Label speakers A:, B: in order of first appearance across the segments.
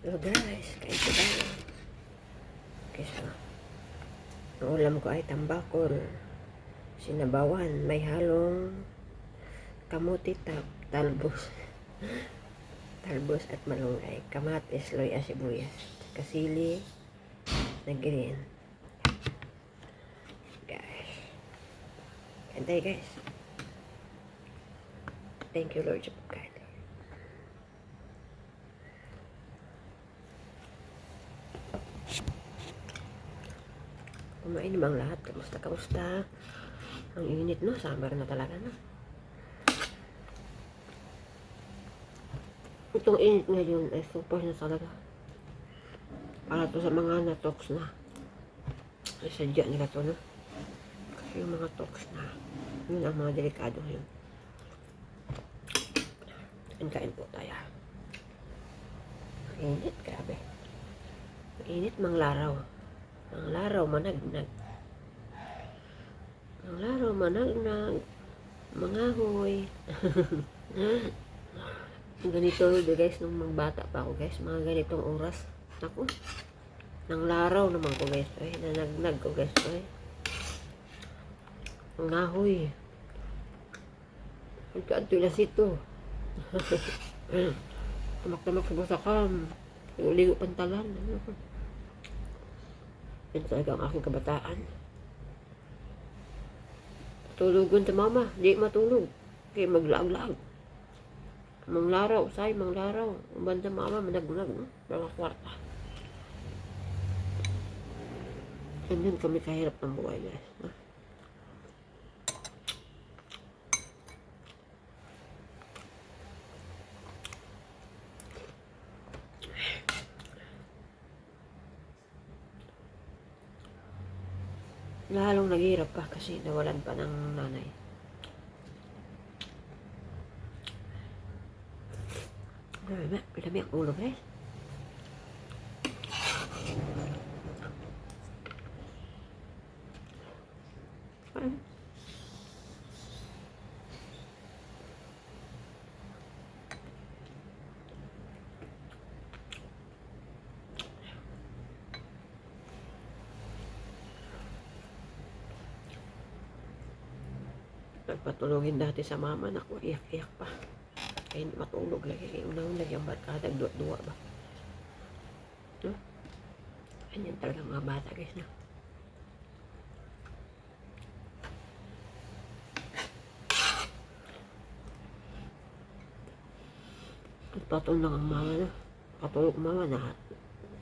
A: So guys, kain ko tayo. Okay, so, ang ulam ko ay tambakol, sinabawan, may halong kamuti, talbos, talbos at malunggay, kamatis, loy, sibuyas, kasili na green. Guys, kain tayo guys. Thank you Lord sa pagkain. Kumain bang lahat? Kamusta? Ang init no? Summer na talaga no? Itong init ngayon ay super na talaga. Para to sa mga natox na. Ay sadya nila to no? Kasi yung mga tox na, yun ang mga delikado yun. Kain po tayo. Init, grabe. Init, manglaraw. Manglaraw, managnag. Manglaraw, managnag. Mangahoy. Ganito guys, nung magbata pa ako guys, mga ganitong oras. Ako, nang laraw naman ko guys. Ay, nanagnag ko guys. Ay, mangahoy. Nagkaantulas ito. Tamak-tamak sa basakam. Ligo pantalan. Yan talaga ang aking kabataan. Tulugon sa mama. Di matulog. Kaya maglaag-laag. Manglaraw. Say, manglaraw. Ang banda mama, managlag. No? Mga kwarta. Ganyan kami kahirap ng buhay guys. No? Lalong naghihirap pa kasi nawalan pa ng nanay. Madami ang ulo guys. Nagpatulogin dati sa mama, naku, iyak-iyak pa. Kaya matulog lagi. Unang lagi ang barkada, duwa ba? No? Ganyan talaga mga bata guys, no? Nagpatulog lang ang mama, no? Patulog mama na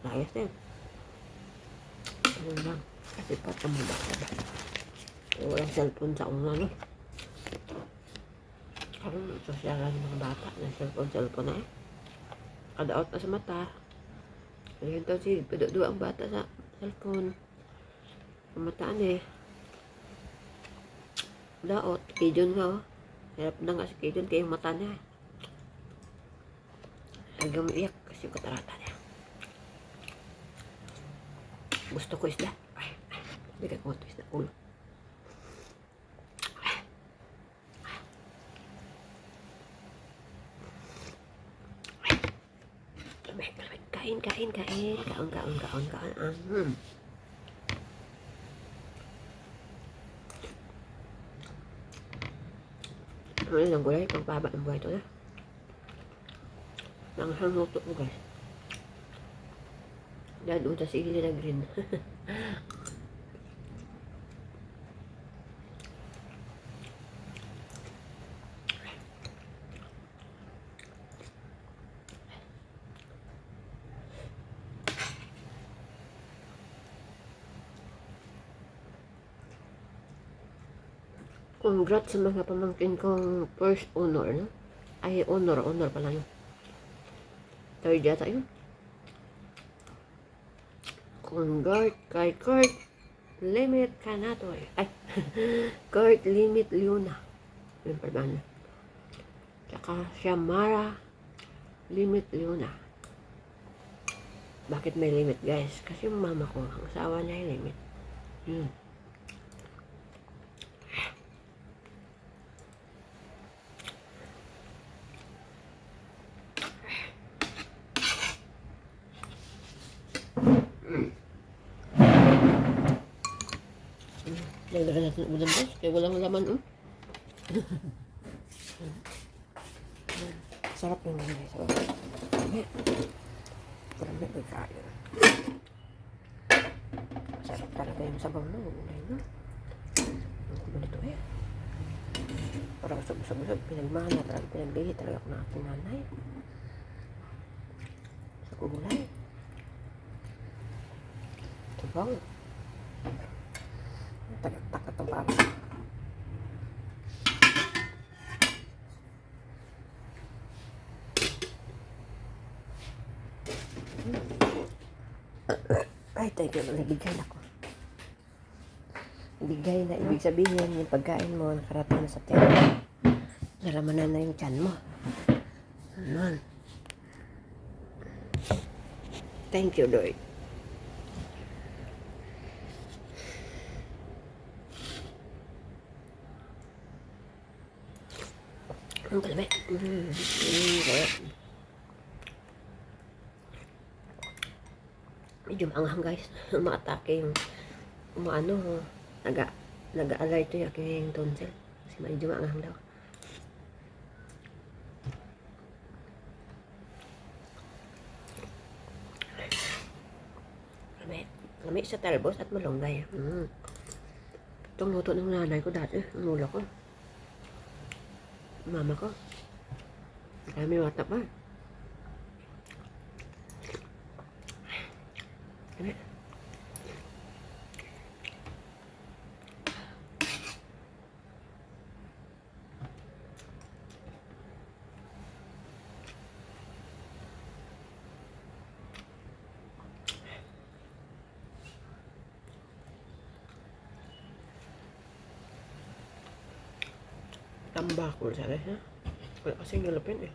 A: layas din. Ano lang, kasi patulog ba? Walang cellphone sa una, no? Karong sosyalan ng mga bata na cellphone na eh. Kada-out na sa mata. Ayun daw si padudua ang bata sa cellphone. Pamataan eh. Daot, kijon nga oh. Hirap na nga si kijon kaya yung mata niya. Hanggang umiyak kasi yung katarata niya. Gusto ko isda. Ay, bigay ko ito isda ulo. Kain. Kaon. Ano lang gulay, pagpaba ng buhay ito na. Nanghang luto mo guys. Dahil doon sa sili na green. Congrats sa mga pamangkin kong first honor, no? Ay, honor pala yun. Third yata yun. Congrats kay Kurt Limit Canatoy. Ay, Kurt Limit Luna. Yun pa ba na? Tsaka Shamara Limit Luna. Bakit may limit guys? Kasi yung mama ko, ang asawa niya yung limit. Yun. ulam guys. Kaya walang laman. Sarap yung mga guys. Marami may kain. Sarap talaga yung sabaw na. Ulay na. Ang kulo nito eh. Parang usap-usap-usap. Pinagmana. Talagang pinagbili talaga ako ng aking nanay. Sa kulay. Sabaw. Tagak-takat ang papa. Ay, tayo na nabigay ako. Ibigay na, ibig sabihin, yung pagkain mo, nakarating na sa tiyan. Naramanan na yung tiyan mo. Anon. Thank you, Lord. Ang kalami. Medyo maanghang guys. Umatake yung umaano. Nag-alert to yung aking tonsil. Kasi medyo maanghang daw. Lami sa talbos at malunggay. Itong luto ng nanay ko dati. Ang lula ko. Mama ko. Dami wata pa. Lami. Tambakol sana ha. Wala kasing nalapin eh.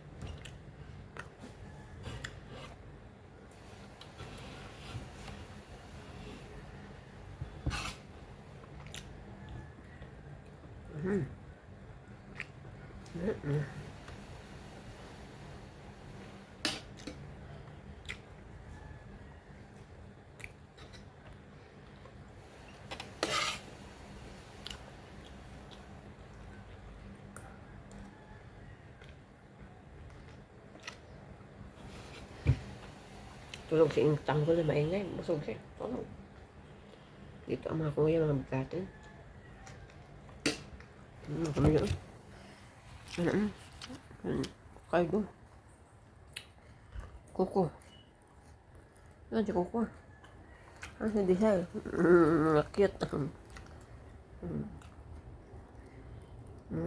A: Tulog si Intang ko na maingay. Busog siya. Tulog. Dito ang mga kuya, mga bigatan. Kami yun. Kayo doon. Kuko. Yan si Kuko. Ano si Desay? Cute.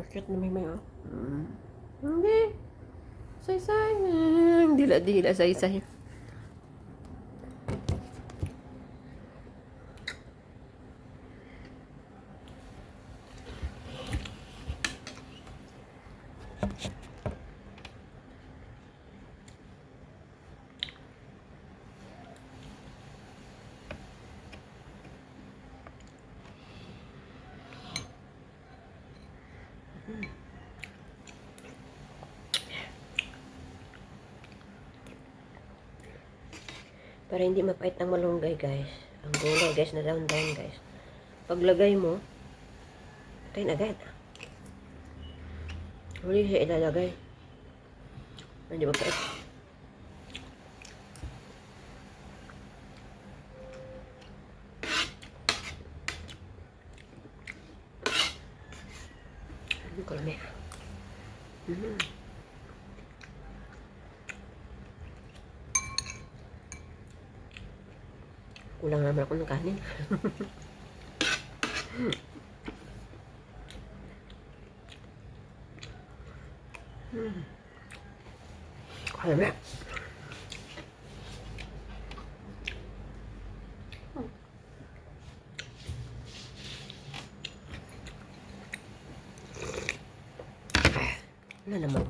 A: Cute na may oh. Hindi. Say-say. Dila-dila say-say. Para hindi mapait ng malunggay guys. Ang gulay guys na down guys. Paglagay mo, tayo agad. Huli siya ilalagay. Hindi mapait. Ano ko lang Kulang naman ako ng kanin. Kaya na. Wala naman